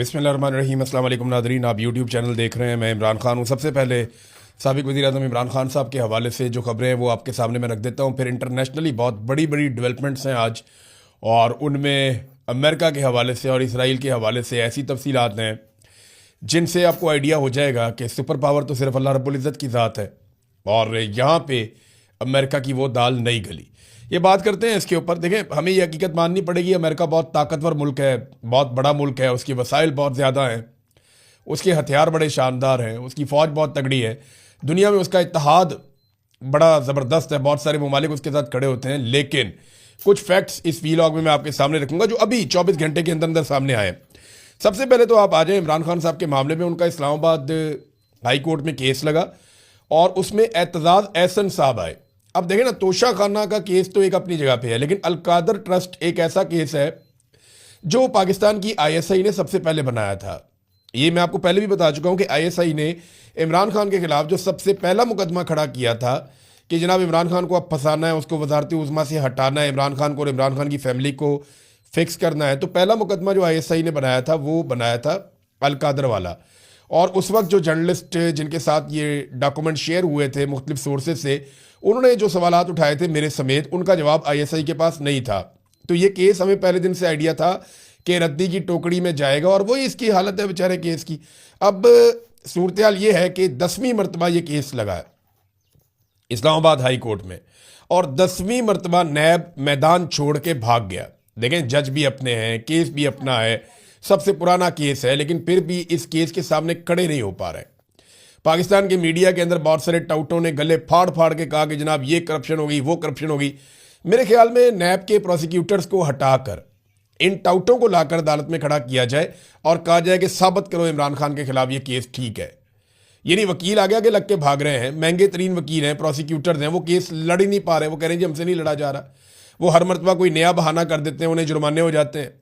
बिस्मिल्लाहिर्रहमानिर्रहीम। अस्सलाम वालेकुम नादरीन, आप यूट्यूब चैनल देख रहे हैं। मैं इमरान खान हूँ। सबसे पहले साबिक़ वज़ीर-ए-आज़म इमरान खान साहब के हवाले से जो खबरें हैं वो आपके सामने मैं रख देता हूँ। फिर इंटरनेशनली बहुत बड़ी बड़ी डेवलपमेंट्स हैं आज, और उनमें अमेरिका के हवाले से और इसराइल के हवाले से ऐसी तफसीलात हैं जिनसे आपको आइडिया हो जाएगा कि सुपर पावर तो सिर्फ अल्लाह रब्बुल इज़्ज़त की ज़ात है, और यहाँ पे अमेरिका की वो दाल नहीं गली। ये बात करते हैं इसके ऊपर। देखें, हमें ये हकीकत माननी पड़ेगी, अमेरिका बहुत ताकतवर मुल्क है, बहुत बड़ा मुल्क है, उसके वसाइल बहुत ज़्यादा हैं, उसके हथियार बड़े शानदार हैं, उसकी फ़ौज बहुत तगड़ी है, दुनिया में उसका इत्तेहाद बड़ा ज़बरदस्त है, बहुत सारे ममालिक उसके साथ खड़े होते हैं। लेकिन कुछ फैक्ट्स इस वीलॉग में मैं आपके सामने रखूँगा जो अभी 24 घंटे के अंदर अंदर सामने आए। सबसे पहले तो आप आ जाएँ इमरान खान साहब के मामले में। उनका इस्लामाबाद हाई कोर्ट में केस लगा और उसमें एतजाज़ एहसन साहब आए। अब देखें ना, तोशा खाना का केस तो एक अपनी जगह पे है, लेकिन अलकादर ट्रस्ट एक ऐसा केस है जो पाकिस्तान की आईएसआई ने सबसे पहले बनाया था। ये मैं आपको पहले भी बता चुका हूँ कि आईएसआई ने इमरान खान के खिलाफ जो सबसे पहला मुकदमा खड़ा किया था कि जनाब इमरान खान को अब फंसाना है, उसको वजारती उज़्मा से हटाना है, इमरान खान को और इमरान खान की फैमिली को फिक्स करना है, तो पहला मुकदमा जो आईएसआई ने बनाया था वो बनाया था अलकादर वाला। और उस वक्त जो जर्नलिस्ट जिनके साथ ये डॉक्यूमेंट शेयर हुए थे मुख्तलिफ सोर्सेज से, उन्होंने जो सवालात उठाए थे मेरे समेत, उनका जवाब आईएसआई के पास नहीं था। तो ये केस हमें पहले दिन से आइडिया था कि रद्दी की टोकरी में जाएगा, और वही इसकी हालत है बेचारे केस की। अब सूरत हाल ये है कि 10वीं मरतबा ये केस लगा है इस्लामाबाद हाई कोर्ट में, और 10वीं मरतबा नैब मैदान छोड़ के भाग गया। देखें, जज भी अपने हैं, केस भी अपना है, सबसे पुराना केस है, लेकिन फिर भी इस केस के सामने खड़े नहीं हो पा रहे। पाकिस्तान के मीडिया के अंदर बहुत सारे टाउटों ने गले फाड़ फाड़ के कहा कि जनाब ये करप्शन होगी, वो करप्शन होगी। मेरे ख्याल में नैब के प्रोसिक्यूटर्स को हटाकर इन टाउटों को लाकर अदालत में खड़ा किया जाए और कहा जाए कि साबित करो इमरान खान के खिलाफ ये केस ठीक है। ये नहीं वकील आगे आगे लग के भाग रहे हैं, महंगे तरीन वकील हैं, प्रोसिक्यूटर्स हैं, वो केस लड़ ही नहीं पा रहे। वो कह रहे हैं जी हमसे नहीं लड़ा जा रहा। वो हर मरतबा कोई नया बहाना कर देते हैं, उन्हें जुर्माने हो जाते हैं,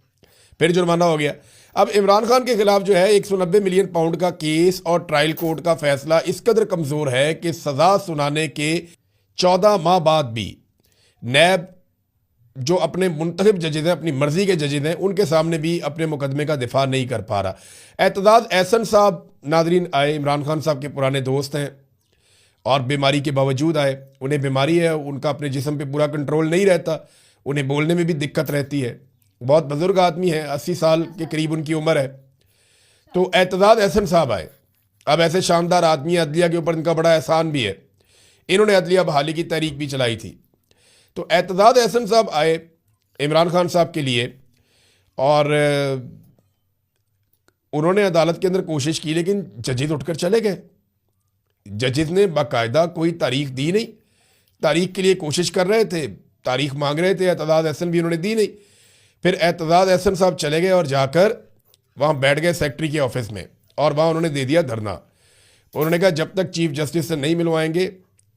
फिर जुर्माना हो गया। अब इमरान खान के खिलाफ जो है 190 मिलियन पाउंड का केस और ट्रायल कोर्ट का फैसला इस कदर कमज़ोर है कि सज़ा सुनाने के 14 माह बाद भी नैब जो अपने मुंतखब जजेज हैं, अपनी मर्जी के जजेज हैं, उनके सामने भी अपने मुकदमे का दिफा नहीं कर पा रहा। एतजाज़ एहसन साहब नादरीन आए, इमरान खान साहब के पुराने दोस्त हैं, और बीमारी के बावजूद आए। उन्हें बीमारी है, उनका अपने जिस्म पे पूरा कंट्रोल नहीं रहता, उन्हें बोलने में भी दिक्कत रहती है। बहुत बुजुर्ग आदमी है, 80 साल के करीब उनकी उम्र है। तो एतजाज़ एहसन साहब आए। अब ऐसे शानदार आदमी, अदलिया के ऊपर इनका बड़ा एहसान भी है, इन्होंने अदलिया बहाली की तहरीक भी चलाई थी। तो एतजाज़ एहसन साहब आए इमरान खान साहब के लिए, और उन्होंने अदालत के अंदर कोशिश की, लेकिन जजेस उठकर चले गए। जजेस ने बाकायदा कोई तारीख दी नहीं, तारीख के लिए कोशिश कर रहे थे, तारीख मांग रहे थे, एतजाज़ एहसन भी उन्होंने दी नहीं। फिर एतजाज़ एहसन साहब चले गए और जाकर वहाँ बैठ गए सेक्रेटरी के ऑफिस में, और वहाँ उन्होंने दे दिया धरना। उन्होंने कहा जब तक चीफ जस्टिस से नहीं मिलवाएंगे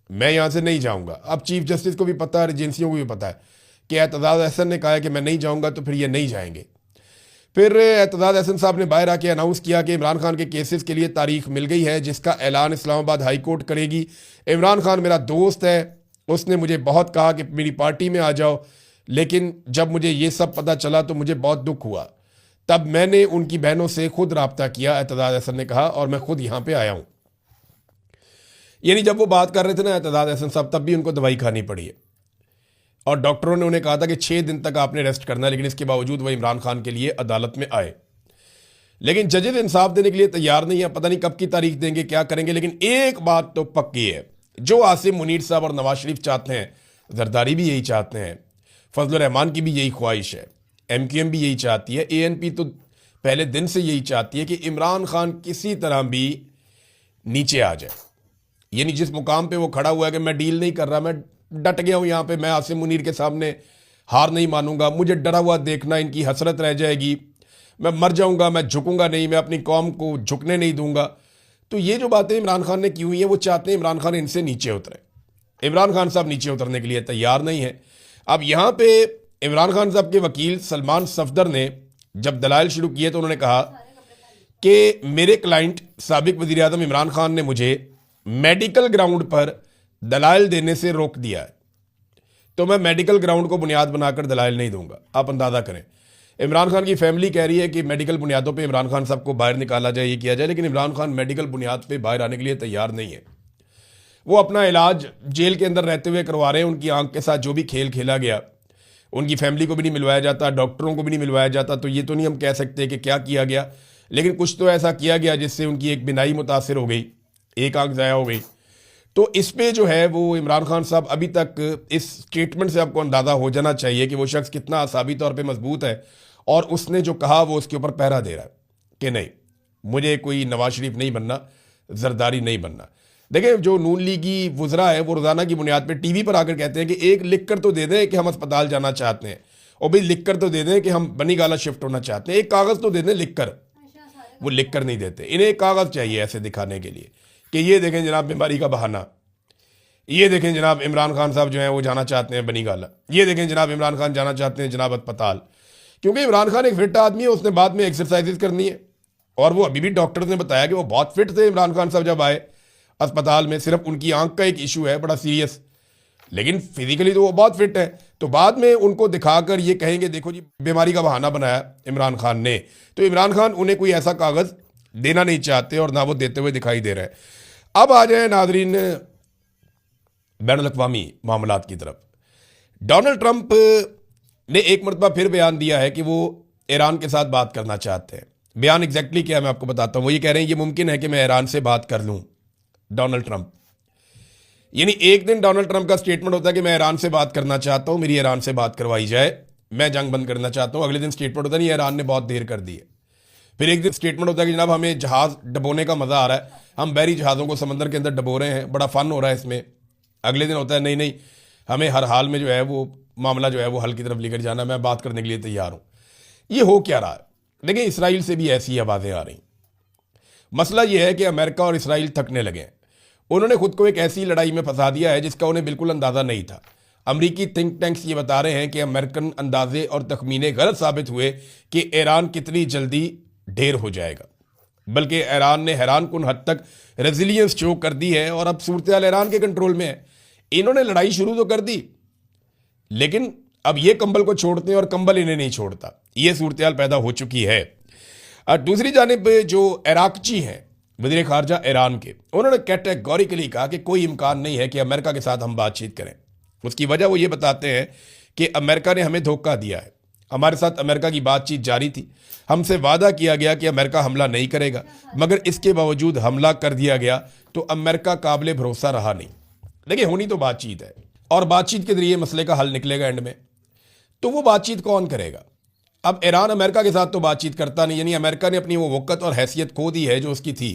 मैं यहाँ से नहीं जाऊँगा। अब चीफ जस्टिस को भी पता है, एजेंसियों को भी पता है कि एतजाज़ एहसन ने कहा है कि मैं नहीं जाऊँगा, तो फिर ये नहीं जाएंगे। फिर एतजाज़ एहसन साहब ने बाहर आके अनाउंस किया कि इमरान खान के केसेस के लिए तारीख मिल गई है, जिसका ऐलान इस्लामाबाद हाई कोर्ट करेगी। इमरान खान मेरा दोस्त है, उसने मुझे बहुत कहा कि मेरी पार्टी में आ जाओ, लेकिन जब मुझे ये सब पता चला तो मुझे बहुत दुख हुआ। तब मैंने उनकी बहनों से खुद रब्ता किया, एतजाज़ एहसन ने कहा, और मैं खुद यहाँ पे आया हूँ। यानी जब वो बात कर रहे थे ना एतजाज़ एहसन साहब, तब भी उनको दवाई खानी पड़ी है, और डॉक्टरों ने उन्हें कहा था कि 6 दिन तक आपने रेस्ट करना है, लेकिन इसके बावजूद वो इमरान खान के लिए अदालत में आए। लेकिन जजेस इंसाफ देने के लिए तैयार नहीं है, पता नहीं कब की तारीख देंगे, क्या करेंगे। लेकिन एक बात तो पक्की है, जो आसिम मुनीर साहब और नवाज शरीफ चाहते हैं, जरदारी भी यही चाहते हैं, फजल रहमान की भी यही ख्वाहिश है, MQM भी यही चाहती है, ANP तो पहले दिन से यही चाहती है कि इमरान खान किसी तरह भी नीचे आ जाए। यानी जिस मुकाम पे वो खड़ा हुआ है कि मैं डील नहीं कर रहा, मैं डट गया हूँ यहाँ पे, मैं आसिम मुनीर के सामने हार नहीं मानूंगा, मुझे डरा हुआ देखना इनकी हसरत रह जाएगी, मैं मर जाऊँगा, मैं झुकूंगा नहीं, मैं अपनी कौम को झुकने नहीं दूंगा। तो ये जो बातें इमरान खान ने की हुई हैं, वो चाहते हैं इमरान खान इनसे नीचे उतरे। इमरान खान साहब नीचे उतरने के लिए तैयार नहीं है। अब यहाँ पे इमरान खान साहब के वकील सलमान सफदर ने जब दलाइल शुरू किए तो उन्होंने कहा कि मेरे क्लाइंट साबिक वज़ीर-ए-आज़म इमरान खान ने मुझे मेडिकल ग्राउंड पर दलाइल देने से रोक दिया है, तो मैं मेडिकल ग्राउंड को बुनियाद बनाकर दलाइल नहीं दूंगा। आप अंदाज़ा करें, इमरान खान की फैमिली कह रही है कि मेडिकल बुनियादों पे इमरान खान साहब को बाहर निकाला जाए, ये किया जाए, लेकिन इमरान खान मेडिकल बुनियाद पे बाहर आने के लिए तैयार नहीं है। वो अपना इलाज जेल के अंदर रहते हुए करवा रहे हैं। उनकी आंख के साथ जो भी खेल खेला गया, उनकी फैमिली को भी नहीं मिलवाया जाता, डॉक्टरों को भी नहीं मिलवाया जाता, तो ये तो नहीं हम कह सकते कि क्या किया गया, लेकिन कुछ तो ऐसा किया गया जिससे उनकी एक बिनाई मुतासिर हो गई, एक आंख ज़ाया हो गई। तो इस पे जो है वो इमरान खान साहब अभी तक, इस स्टेटमेंट से आपको अंदाज़ा हो जाना चाहिए कि वो शख्स कितना असाबी तौर पे मजबूत है, और उसने जो कहा वो उसके ऊपर पहरा दे रहा है कि नहीं, मुझे कोई नवाज शरीफ नहीं बनना, जरदारी नहीं बनना। देखिए, जो नून लीगी वुज़रा है वो रोज़ाना की बुनियाद पे टीवी पर आकर कहते हैं कि एक लिख कर तो दे दें कि हम अस्पताल जाना चाहते हैं, और भाई लिख कर तो दे दें कि हम बनी गाला शिफ्ट होना चाहते हैं, एक कागज़ तो दे दें लिख कर। वो लिख कर नहीं देते, इन्हें एक कागज़ चाहिए ऐसे दिखाने के लिए कि ये देखें जनाब बीमारी का बहाना, ये देखें जनाब इमरान खान साहब जो हैं वो जाना चाहते हैं बनी गाला, ये देखें जनाब इमरान खान जाना चाहते हैं जनाब अस्पताल। क्योंकि इमरान खान एक फिट आदमी है, उसने बाद में एक्सरसाइजेज करनी है, और वो अभी भी डॉक्टर्स ने बताया कि वो बहुत फिट थे इमरान खान साहब जब आए अस्पताल में। सिर्फ उनकी आंख का एक इशू है बड़ा सीरियस, लेकिन फिजिकली तो वो बहुत फिट है। तो बाद में उनको दिखाकर ये कहेंगे देखो जी बीमारी का बहाना बनाया इमरान खान ने, तो इमरान खान उन्हें कोई ऐसा कागज़ देना नहीं चाहते, और ना वो देते हुए दिखाई दे रहे हैं। अब आ जाए नाजरीन बैनुल-अक़वामी मामलात की तरफ। डोनाल्ड ट्रंप ने एक मरतबा फिर बयान दिया है कि वो ईरान के साथ बात करना चाहते हैं। बयान एग्जैक्टली क्या है मैं आपको बताता हूँ। वो ये कह रहे हैं ये मुमकिन है कि मैं ईरान से बात कर लूँ। डोनाल्ड ट्रंप, यानी एक दिन डोनाल्ड ट्रंप का स्टेटमेंट होता है कि मैं ईरान से बात करना चाहता हूँ, मेरी ईरान से बात करवाई जाए, मैं जंग बंद करना चाहता हूँ। अगले दिन स्टेटमेंट होता है नहीं, ईरान ने बहुत देर कर दी है। फिर एक दिन स्टेटमेंट होता है कि जनाब हमें जहाज़ डबोने का मज़ा आ रहा है, हम बहरी जहाज़ों को समंदर के अंदर डबो रहे हैं, बड़ा फ़न हो रहा है इसमें। अगले दिन होता है नहीं नहीं, हमें हर हाल में जो है वो मामला जो है वो हल की तरफ लेकर जाना, मैं बात करने के लिए तैयार हूँ। ये हो क्या रहा है? देखिए, इसराइल से भी ऐसी आवाज़ें आ रही। मसला ये है कि अमेरिका और इसराइल थकने लगे हैं। उन्होंने खुद को एक ऐसी लड़ाई में फंसा दिया है जिसका उन्हें बिल्कुल अंदाज़ा नहीं था। अमरीकी थिंक टैंक्स ये बता रहे हैं कि अमेरिकन अंदाजे और तखमीने गलत साबित हुए कि ईरान कितनी जल्दी ढेर हो जाएगा, बल्कि ईरान ने हैरान कुन हद तक रेजिलियंस शो कर दी है, और अब सूरत हाल ईरान के कंट्रोल में है। इन्होंने लड़ाई शुरू तो कर दी, लेकिन अब ये कंबल को छोड़ते हैं और कंबल इन्हें नहीं छोड़ता। ये सूरत हाल पैदा हो चुकी है। और दूसरी जानिब जो इराकची हैं वज़ीर ख़ारजा ईरान के, उन्होंने कैटेगोरिकली कहा कि कोई इम्कान नहीं है कि अमेरिका के साथ हम बातचीत करें। उसकी वजह वो ये बताते हैं कि अमेरिका ने हमें धोखा दिया है, हमारे साथ अमेरिका की बातचीत जारी थी, हमसे वादा किया गया कि अमेरिका हमला नहीं करेगा, मगर इसके बावजूद हमला कर दिया गया, तो अमेरिका काबिल भरोसा रहा नहीं। देखिए, होनी तो बातचीत है, और बातचीत के जरिए मसले का हल निकलेगा एंड में। तो वो बातचीत कौन करेगा? अब ईरान अमेरिका के साथ तो बातचीत करता नहीं, यानी अमेरिका ने अपनी वो वक़्त और हैसियत खो दी है जो उसकी थी।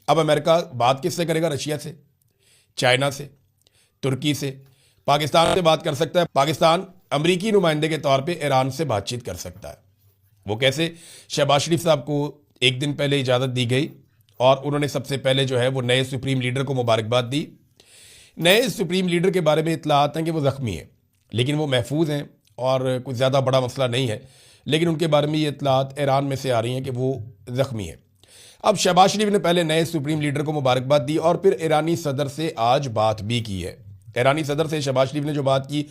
अब अमेरिका बात किससे करेगा? रशिया से, चाइना से, तुर्की से, पाकिस्तान से बात कर सकता है। पाकिस्तान अमरीकी नुमाइंदे के तौर पे ईरान से बातचीत कर सकता है। वो कैसे? शहबाज शरीफ साहब को एक दिन पहले इजाज़त दी गई, और उन्होंने सबसे पहले जो है वो नए सुप्रीम लीडर को मुबारकबाद दी। नए सुप्रीम लीडर के बारे में इत्तलात हैं कि वो ज़ख्मी हैं, लेकिन वो महफूज हैं और कुछ ज़्यादा बड़ा मसला नहीं है, लेकिन उनके बारे में ये इत्तलात ईरान में से आ रही हैं कि वो ज़ख्मी हैं। अब शहबाज शरीफ ने पहले नए सुप्रीम लीडर को मुबारकबाद दी, और फिर ईरानी सदर से आज बात भी की है। ईरानी सदर से शहबाज शरीफ ने जो बात की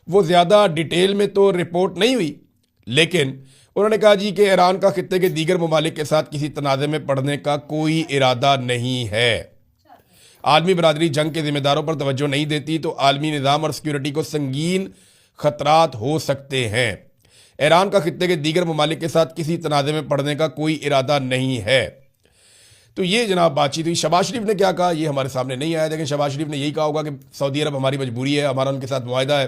वो ज़्यादा डिटेल में तो रिपोर्ट नहीं हुई, लेकिन उन्होंने कहा जी कि ईरान का खित्ते के दीगर ममालिक के साथ किसी तनाज़े में पड़ने का कोई इरादा नहीं है। आलमी बरादरी जंग के जिम्मेदारों पर तवज्जो नहीं देती तो आलमी निज़ाम और सिक्योरिटी को संगीन खतरात हो सकते हैं। ईरान का खित्ते के दीगर ममालिक के साथ किसी तनाज़े में पड़ने का कोई इरादा नहीं है। तो ये जनाब बातचीत हुई। शहबाज शरीफ ने क्या कहा ये हमारे सामने नहीं आया, लेकिन शहबाज शरीफ ने यही कहा होगा कि सऊदी अरब हमारी मजबूरी है, हमारा उनके साथ मुआहदा है,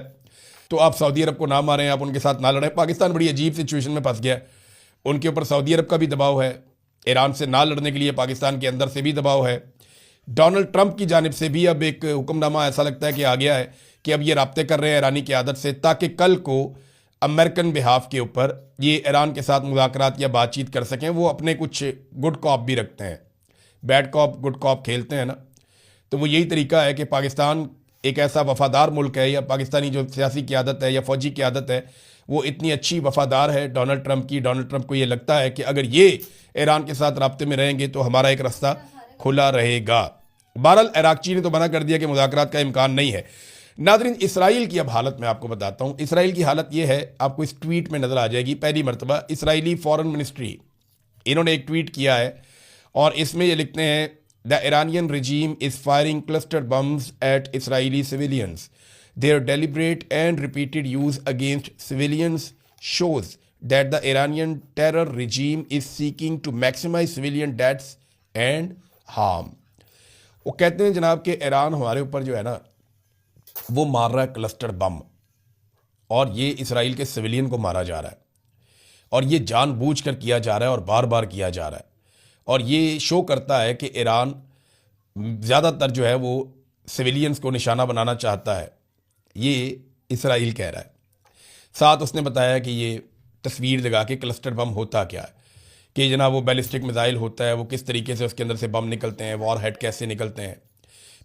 तो आप सऊदी अरब को ना मारें, आप उनके साथ ना लड़ें। पाकिस्तान बड़ी अजीब सिचुएशन में फंस गया, उनके ऊपर सऊदी अरब का भी दबाव है, ईरान से ना लड़ने के लिए पाकिस्तान के अंदर से भी दबाव है। डोनाल्ड ट्रंप की जानिब से भी अब एक हुक्मनामा ऐसा लगता है कि आ गया है कि अब ये राब्ते कर रहे हैं ईरानी क़यादत से, ताकि कल को अमेरिकन बिहाफ के ऊपर ये ईरान के साथ मुज़ाकरात या बातचीत कर सकें। वो अपने कुछ गुड कॉप भी रखते हैं, बैड कॉप गुड कॉप खेलते हैं ना, तो वो यही तरीका है कि पाकिस्तान एक ऐसा वफ़ादार मुल्क है, या पाकिस्तानी जो सियासी क़यादत है या फ़ौजी क़यादत है वो इतनी अच्छी वफ़ादार है डोनाल्ड ट्रंप की। डोनाल्ड ट्रंप को ये लगता है कि अगर ये ईरान के साथ राब्ते में रहेंगे तो हमारा एक रास्ता खुला रहेगा। बहरहाल इराकची ने तो मना कर दिया कि मुज़ाकरात का इम्कान नहीं है। नाज़रीन, इसराइल की अब हालत मैं आपको बताता हूँ। इसराइल की हालत ये है, आपको इस ट्वीट में नज़र आ जाएगी। पहली मरतबा इसराइली फॉरेन मिनिस्ट्री, इन्होंने एक ट्वीट किया है और इसमें ये लिखते हैं, the Iranian regime is firing cluster bombs at Israeli civilians, their deliberate and repeated use against civilians shows that the Iranian terror regime is seeking to maximise civilian deaths and harm. वो कहते हैं जनाब कि Iran हमारे ऊपर जो है ना वो मार रहा है क्लस्टर बम, और ये इसराइल के सिविलियन को मारा जा रहा है, और ये जानबूझकर किया जा रहा है और बार बार किया जा रहा है। और ये शो करता है कि ईरान ज़्यादातर जो है वो सिविलियंस को निशाना बनाना चाहता है, ये इसराइल कह रहा है। साथ उसने बताया कि ये तस्वीर लगा के क्लस्टर बम होता क्या है, कि जनाब वो बैलिस्टिक मिसाइल होता है, वो किस तरीके से उसके अंदर से बम निकलते हैं, वॉर हेड कैसे निकलते हैं,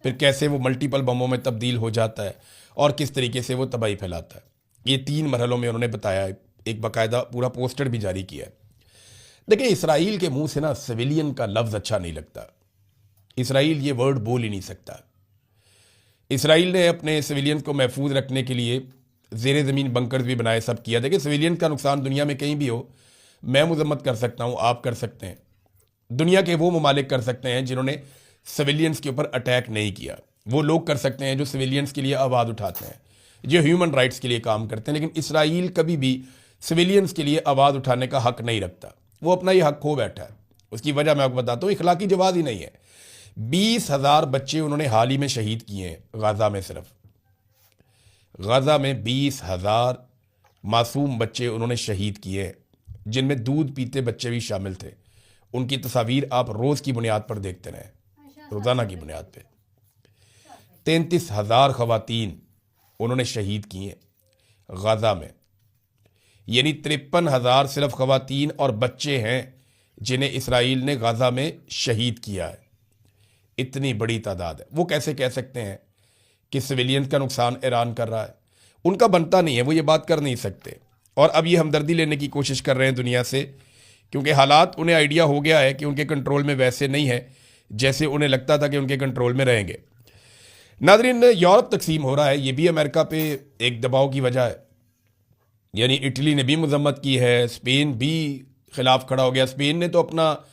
फिर कैसे वो मल्टीपल बमों में तब्दील हो जाता है और किस तरीके से वो तबाही फैलाता है। ये 3 मरहलों में उन्होंने बताया, एक बाकायदा पूरा पोस्टर भी जारी किया है। देखिए, इसराइल के मुंह से ना सिविलियन का लफ्ज़ अच्छा नहीं लगता। इसराइल ये वर्ड बोल ही नहीं सकता। इसराइल ने अपने सिविलियन को महफूज रखने के लिए ज़ेर ज़मीन बंकर्स भी बनाए, सब किया। देखिए, सिविलियन का नुकसान दुनिया में कहीं भी हो, मैं मजम्मत कर सकता हूँ, आप कर सकते हैं, दुनिया के वो ममालिक कर सकते हैं जिन्होंने सिविलियंस के ऊपर अटैक नहीं किया। वो लोग कर सकते हैं जो सिविलियंस के लिए आवाज़ उठाते हैं, जो ह्यूमन राइट्स के लिए काम करते हैं। लेकिन इसराइल कभी भी सिविलियंस के लिए आवाज़ उठाने का हक नहीं रखता। वो अपना ये हक खो बैठा है। उसकी वजह मैं आपको बताता हूँ, इखलाकी जवाब ही नहीं है। 20,000 बच्चे उन्होंने हाल ही में शहीद किए हैं गाज़ा में। सिर्फ गाज़ा में 20,000 मासूम बच्चे उन्होंने शहीद किए हैं, जिनमें दूध पीते बच्चे भी शामिल थे। उनकी तस्वीर आप रोज़ की बुनियाद पर देखते रहें, रोज़ाना की बुनियाद पे। 33,000 खवातीन उन्होंने शहीद की हैं गाज़ा में, यानी 53,000 सिर्फ खवातीन और बच्चे हैं जिन्हें इसराइल ने गाज़ा में शहीद किया है। इतनी बड़ी तादाद है। वो कैसे कह सकते हैं कि सिविलियन का नुकसान ईरान कर रहा है? उनका बनता नहीं है, वो ये बात कर नहीं सकते। और अब ये हमदर्दी लेने की कोशिश कर रहे हैं दुनिया से, क्योंकि हालात उन्हें आइडिया हो गया है कि उनके कंट्रोल में वैसे नहीं है जैसे उन्हें लगता था कि उनके कंट्रोल में रहेंगे। नाज़रीन, यूरोप तकसीम हो रहा है, ये भी अमेरिका पे एक दबाव की वजह है। यानी इटली ने भी मजम्मत की है, स्पेन भी खिलाफ खड़ा हो गया। स्पेन ने तो अपना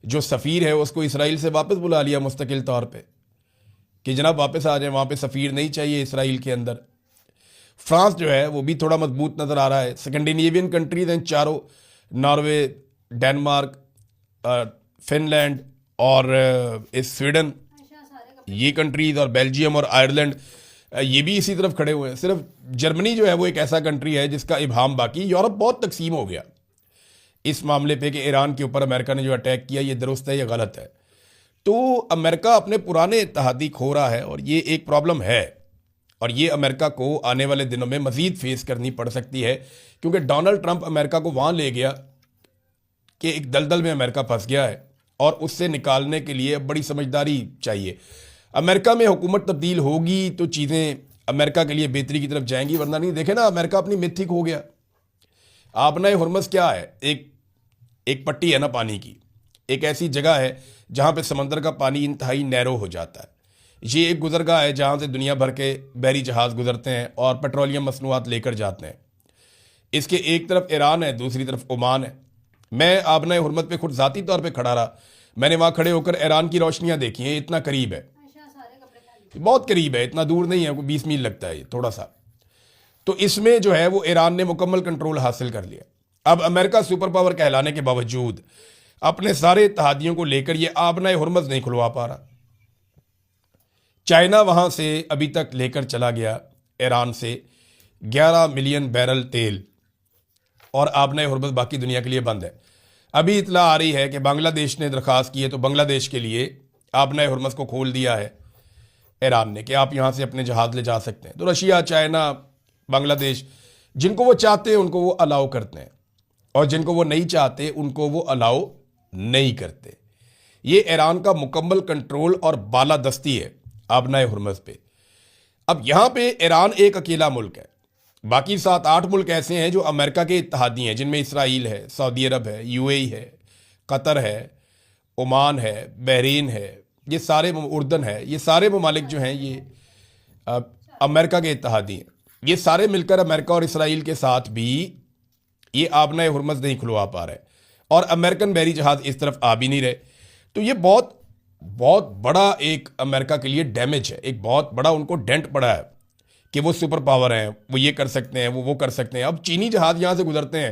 जो सफ़ीर है उसको इसराइल से वापस बुला लिया मुस्तकिल तौर पे, कि जनाब वापस आ जाए, वहाँ पे सफ़ीर नहीं चाहिए इसराइल के अंदर। फ्रांस जो है वो भी थोड़ा मजबूत नज़र आ रहा है। स्कैंडिनेवियन कंट्रीज हैं चारों, नॉर्वे, डेनमार्क, फिनलैंड और स्वीडन, ये कंट्रीज़, और बेल्जियम और आयरलैंड, ये भी इसी तरफ खड़े हुए हैं। सिर्फ जर्मनी जो है वो एक ऐसा कंट्री है जिसका इबाम बाकी। यूरोप बहुत तकसीम हो गया इस मामले पे कि ईरान के ऊपर अमेरिका ने जो अटैक किया ये दुरुस्त है या गलत है। तो अमेरिका अपने पुराने इत्तेहादी खो रहा है और ये एक प्रॉब्लम है, और ये अमेरिका को आने वाले दिनों में मज़ीद फेस करनी पड़ सकती है, क्योंकि डोनाल्ड ट्रंप अमेरिका को वहाँ ले गया कि एक दलदल में अमेरिका फंस गया है और उससे निकालने के लिए बड़ी समझदारी चाहिए। अमेरिका में हुकूमत तब्दील होगी तो चीज़ें अमेरिका के लिए बेहतरी की तरफ जाएंगी, वरना नहीं। देखे ना, अमेरिका अपनी मिथी खो गया। आपना हुरमस क्या है? एक पट्टी है ना पानी की, एक ऐसी जगह है जहाँ पे समंदर का पानी इंतहाई नैरो हो जाता है। ये एक गुजरगाह है जहाँ से दुनिया भर के बहरी जहाज़ गुजरते हैं और पेट्रोलियम मसनूआत लेकर जाते हैं। इसके एक तरफ ईरान है, दूसरी तरफ ओमान है। मैं आबना हुरमत पे खुद ज़ाती तौर पे खड़ा रहा। मैंने वहाँ खड़े होकर ईरान की रोशनियाँ देखी हैं। इतना करीब है, बहुत करीब है, इतना दूर नहीं है, कोई 20 मील लगता है ये थोड़ा सा। तो इसमें जो है वो ईरान ने मुकम्मल कंट्रोल हासिल कर लिया। अब अमेरिका सुपर पावर कहलाने के बावजूद अपने सारे इत्तेहादियों को लेकर ये आबना हुरमज़ नहीं खुलवा पा रहा। चाइना वहाँ से अभी तक लेकर चला गया ईरान से 11 मिलियन बैरल तेल, और आबना हुरमज़ बाकी दुनिया के लिए बंद है। अभी इतला आ रही है कि बांग्लादेश ने दरख्वास्त की है, तो बांग्लादेश के लिए आबना हुरमज़ को खोल दिया है ईरान ने कि आप यहाँ से अपने जहाज़ ले जा सकते हैं। तो रशिया, चाइना, बांग्लादेश, जिनको वो चाहते हैं उनको वो अलाउ करते हैं, और जिनको वो नहीं चाहते उनको वो अलाउ नहीं करते। ये ईरान का मुकम्मल कंट्रोल और बालादस्ती है आबना हुरमज़ पे। अब यहाँ पे ईरान एक अकेला मुल्क है, बाकी 7-8 मुल्क ऐसे हैं जो अमेरिका के इत्तेहादी हैं, जिनमें इसराइल है, सऊदी अरब है, यूएई है, कतर है, ओमान है, बहरीन है, ये सारे, उर्दन है, ये सारे ममालिक जो हैं ये अमेरिका के इत्तेहादी हैं, ये सारे मिलकर अमेरिका और इसराइल के साथ भी ये आबना हुरमज़ नहीं खुलवा पा रहे, और अमेरिकन बहरी जहाज़ इस तरफ आ भी नहीं रहे। तो ये बहुत बहुत बड़ा एक अमेरिका के लिए डैमेज है, एक बहुत बड़ा उनको डेंट पड़ा है कि वो सुपर पावर हैं, वो ये कर सकते हैं, वो कर सकते हैं। अब चीनी जहाज़ यहाँ से गुजरते हैं,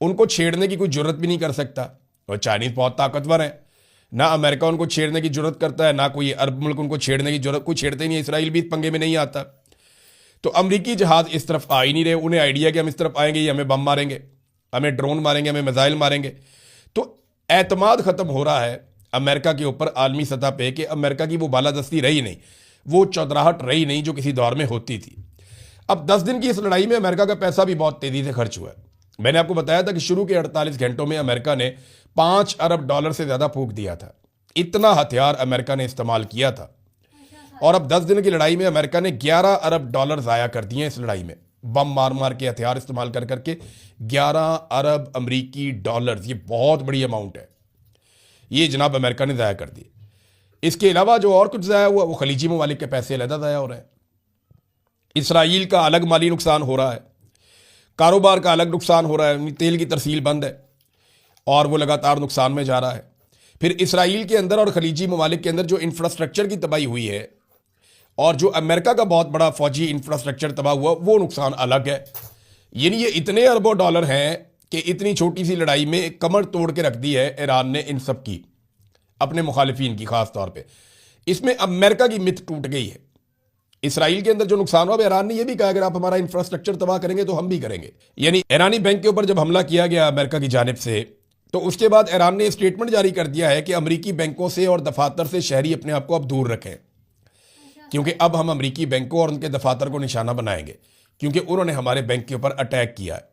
उनको छेड़ने की कोई जरूरत भी नहीं कर सकता, और चाइनीज़ बहुत ताकतवर हैं, ना अमेरिका उनको छेड़ने की जरूरत करता है, ना कोई अरब मुल्क उनको छेड़ने की जरूरत, कोई छेड़ते ही नहीं, इसराइल भी इस पंगे में नहीं आता। तो अमरीकी जहाज़ इस तरफ आ ही नहीं रहे, उन्हें आइडिया कि हम इस तरफ आएंगे, ये हमें बम मारेंगे, हमें ड्रोन मारेंगे, हमें मिसाइल मारेंगे। तो एतमाद ख़त्म हो रहा है अमेरिका के ऊपर आलमी सतह पे कि अमेरिका की वो बालादस्ती रही नहीं, वो चौधराहट रही नहीं जो किसी दौर में होती थी। अब 10 दिन की इस लड़ाई में अमेरिका का पैसा भी बहुत तेज़ी से खर्च हुआ है। मैंने आपको बताया था कि शुरू के 48 घंटों में अमेरिका ने 5 अरब डॉलर से ज़्यादा फूंक दिया था, इतना हथियार अमेरिका ने इस्तेमाल किया था। और अब 10 दिन की लड़ाई में अमेरिका ने 11 अरब डॉलर ज़ाया कर दिए इस लड़ाई में, बम मार मार के, हथियार इस्तेमाल कर करके 11 अरब अमरीकी डॉलर, ये बहुत बड़ी अमाउंट है, ये जनाब अमेरिका ने ज़ाया कर दी। इसके अलावा जो और कुछ ज़ाया हुआ वो खलीजी ममालिक के पैसे अलहदा ज़ाया हो रहे हैं। इसराइल का अलग माली नुकसान हो रहा है, कारोबार का अलग नुकसान हो रहा है, तेल की तरसील बंद है और वो लगातार नुकसान में जा रहा है। फिर इसराइल के अंदर और खलीजी ममालिक के अंदर जो इंफ्रास्ट्रक्चर की तबाही हुई है और जो अमेरिका का बहुत बड़ा फौजी इंफ्रास्ट्रक्चर तबाह हुआ, वो नुकसान अलग है। यानी ये इतने अरबों डॉलर हैं कि इतनी छोटी सी लड़ाई में कमर तोड़ के रख दी है ईरान ने इन सब की, अपने मुखालिफिन की खास तौर पे। इसमें अमेरिका की मिथ टूट गई है। इसराइल के अंदर जो नुकसान हुआ, ईरान ने यह भी कहा अगर आप हमारा इंफ्रास्ट्रक्चर तबाह करेंगे तो हम भी करेंगे। यानी ईरानी बैंक के ऊपर जब हमला किया गया अमेरिका की जानिब से, तो उसके बाद ईरान ने स्टेटमेंट जारी कर दिया है कि अमरीकी बैंकों से और दफातर से शहरी अपने आप को अब दूर रखें, क्योंकि अब हम अमरीकी बैंकों और उनके दफातर को निशाना बनाएंगे, क्योंकि उन्होंने हमारे बैंक के ऊपर अटैक किया है।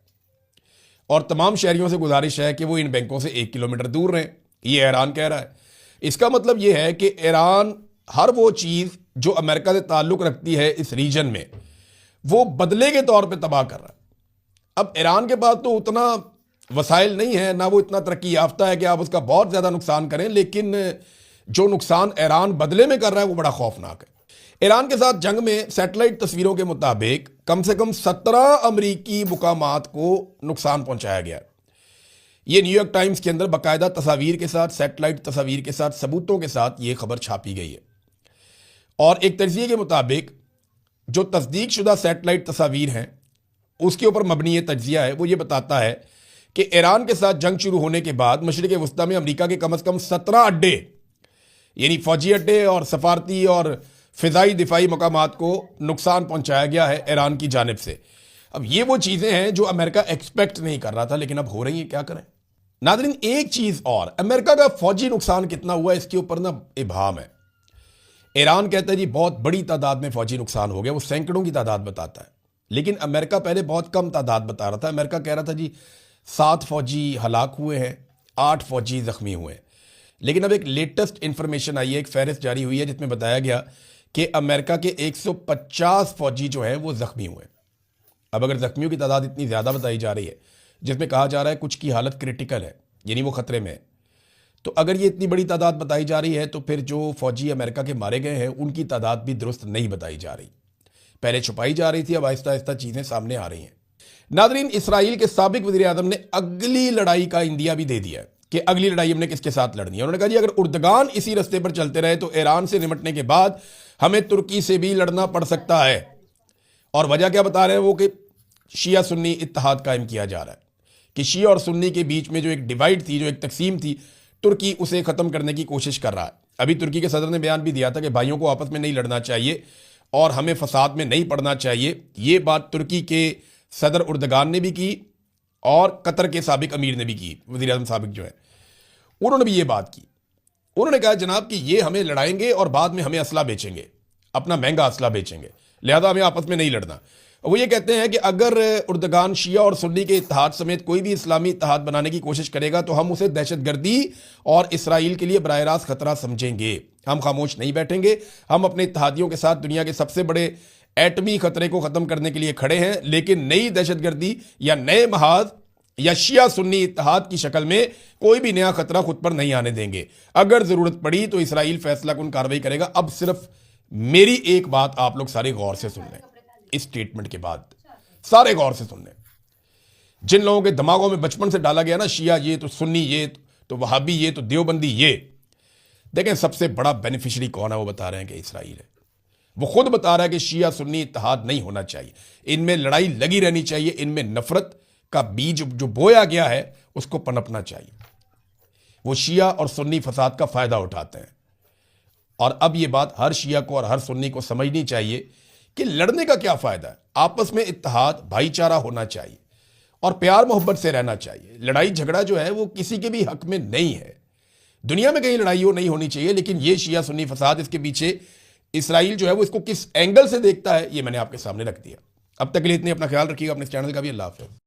और तमाम शहरियों से गुजारिश है कि वो इन बैंकों से 1 किलोमीटर दूर रहें, ये ईरान कह रहा है। इसका मतलब ये है कि ईरान हर वो चीज़ जो अमेरिका से ताल्लुक़ रखती है इस रीजन में, वो बदले के तौर पे तबाह कर रहा है। अब ईरान के पास तो उतना वसाइल नहीं है, ना वो इतना तरक्की याफ्ता है कि आप उसका बहुत ज़्यादा नुकसान करें, लेकिन जो नुकसान ईरान बदले में कर रहा है वो बड़ा खौफनाक है। ईरान के साथ जंग में सैटेलाइट तस्वीरों के मुताबिक कम से कम 17 अमरीकी मुकामात को नुकसान पहुंचाया गया। ये न्यूयॉर्क टाइम्स के अंदर बाकायदा तस्वीर के साथ, सैटेलाइट तस्वीर के साथ, सबूतों के साथ ये खबर छापी गई है। और एक तज्जिए के मुताबिक जो तस्दीक शुदा सैटेलाइट तस्वीर हैं उसके ऊपर मबनी ये तज्जिया है, वो ये बताता है कि ईरान के साथ जंग शुरू होने के बाद मशरिक़ वस्ता में अमरीका के कम से कम 17 अड्डे, यानी फौजी अड्डे और सफारती और फ़िज़ाई दिफाई मकामात को नुकसान पहुंचाया गया है ईरान की जानिब से। अब ये वो चीज़ें हैं जो अमेरिका एक्सपेक्ट नहीं कर रहा था, लेकिन अब हो रही हैं, क्या करें। नाज़रीन, एक चीज़ और, अमेरिका का फौजी नुकसान कितना हुआ इसके ऊपर ना इबहाम है। ईरान कहता है जी बहुत बड़ी तादाद में फौजी नुकसान हो गया, वो सैकड़ों की तादाद बताता है, लेकिन अमेरिका पहले बहुत कम तादाद बता रहा था। अमेरिका कह रहा था जी 7 फौजी हलाक हुए हैं, 8 फौजी ज़ख्मी हुए हैं। लेकिन अब एक लेटेस्ट इंफॉर्मेशन आई है, एक फहरिस्त जारी हुई है जिसमें बताया गया कि अमेरिका के 150 फौजी जो हैं वो ज़ख्मी हुए। अब अगर ज़ख्मियों की तादाद इतनी ज़्यादा बताई जा रही है, जिसमें कहा जा रहा है कुछ की हालत क्रिटिकल है, यानी वो ख़तरे में है, तो अगर ये इतनी बड़ी तादाद बताई जा रही है तो फिर जो फौजी अमेरिका के मारे गए हैं उनकी तादाद भी दुरुस्त नहीं बताई जा रही। पहले छुपाई जा रही थी, अब आहिस्ता आहिस्ता चीज़ें सामने आ रही हैं। नाज़रीन, इसराइल के साबिक वज़ीर आज़म ने अगली लड़ाई का इंदिया भी दे दिया कि अगली लड़ाई हमने किसके साथ लड़नी है। उन्होंने कहा जी अगर उर्दगान इसी रास्ते पर चलते रहे तो ईरान से निपटने के बाद हमें तुर्की से भी लड़ना पड़ सकता है। और वजह क्या बता रहे हैं वो कि शिया सुन्नी इत्तेहाद कायम किया जा रहा है, कि शिया और सुन्नी के बीच में जो एक डिवाइड थी, जो एक तकसीम थी, तुर्की उसे ख़त्म करने की कोशिश कर रहा है। अभी तुर्की के सदर ने बयान भी दिया था कि भाइयों को आपस में नहीं लड़ना चाहिए और हमें फसाद में नहीं पड़ना चाहिए। ये बात तुर्की के सदर उर्दगान ने भी की और कतर के साबिक अमीर ने भी की, वज़ीर आज़म साबिक जो है उन्होंने भी ये बात की। उन्होंने कहा जनाब कि ये हमें लड़ाएंगे और बाद में हमें असला बेचेंगे, अपना महंगा असला बेचेंगे, लिहाजा हमें आपस में नहीं लड़ना। वो ये कहते हैं कि अगर उर्दगान शिया और सुन्नी के इत्तेहाद समेत कोई भी इस्लामी इत्तेहाद बनाने की कोशिश करेगा तो हम उसे दहशतगर्दी और इसराइल के लिए बराह रास्त खतरा समझेंगे। हम खामोश नहीं बैठेंगे, हम अपने इत्तेहादियों के साथ दुनिया के सबसे बड़े एटमी खतरे को ख़त्म करने के लिए खड़े हैं, लेकिन नई दहशतगर्दी या नए महाज या शिया सुन्नी इत्तेहाद की शक्ल में कोई भी नया खतरा खुद पर नहीं आने देंगे। अगर ज़रूरत पड़ी तो इसराइल फैसला कुन कार्रवाई करेगा। अब सिर्फ मेरी एक बात आप लोग सारे गौर से सुन लें, इस स्टेटमेंट के बाद सारे गौर से सुन लें। जिन लोगों के दिमागों में बचपन से डाला गया ना, शिया ये तो सुन्नी ये तो वहाबी ये तो देवबंदी ये, देखें सबसे बड़ा बेनिफिशियरी कौन है, वो बता रहे हैं कि इसराइल है। वो खुद बता रहा है कि शिया सुन्नी इत्तेहाद नहीं होना चाहिए, इनमें लड़ाई लगी रहनी चाहिए, इनमें नफरत का बीज जो बोया गया है उसको पनपना चाहिए। वो शिया और सुन्नी फसाद का फायदा उठाते हैं। और अब ये बात हर शिया को और हर सुन्नी को समझनी चाहिए कि लड़ने का क्या फायदा है। आपस में इत्तेहाद भाईचारा होना चाहिए और प्यार मोहब्बत से रहना चाहिए। लड़ाई झगड़ा जो है वो किसी के भी हक में नहीं है। दुनिया में कहीं लड़ाई हो नहीं होनी चाहिए, लेकिन ये शिया सुन्नी फसाद, इसके पीछे इसराइल जो है वो इसको किस एंगल से देखता है ये मैंने आपके सामने रख दिया। अब तक के लिए इतने, अपना ख्याल रखिएगा, अपने चैनल का भी। अल्लाह हाफ़िज़।